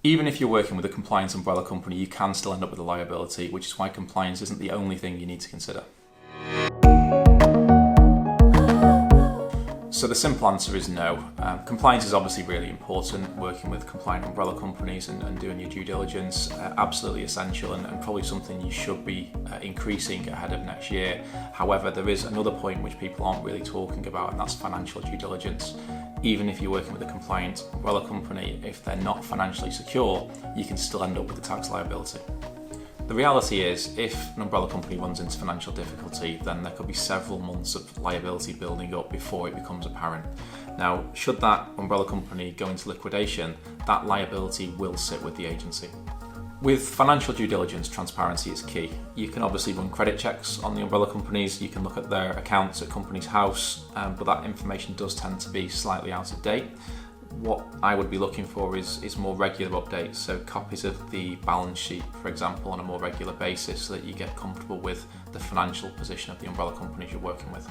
Even if you're working with a compliance umbrella company, you can still end up with a liability, which is why compliance isn't the only thing you need to consider. So the simple answer is no. Compliance is obviously really important. Working with compliant umbrella companies and doing your due diligence, absolutely essential and probably something you should be increasing ahead of next year. However, there is another point which people aren't really talking about, and that's financial due diligence. Even if you're working with a compliant umbrella company, if they're not financially secure, you can still end up with a tax liability. The reality is, if an umbrella company runs into financial difficulty, then there could be several months of liability building up before it becomes apparent. Now, should that umbrella company go into liquidation, that liability will sit with the agency. With financial due diligence, transparency is key. You can obviously run credit checks on the umbrella companies, you can look at their accounts at Companies House, but that information does tend to be slightly out of date. What I would be looking for is more regular updates, so copies of the balance sheet, for example, on a more regular basis so that you get comfortable with the financial position of the umbrella companies you're working with.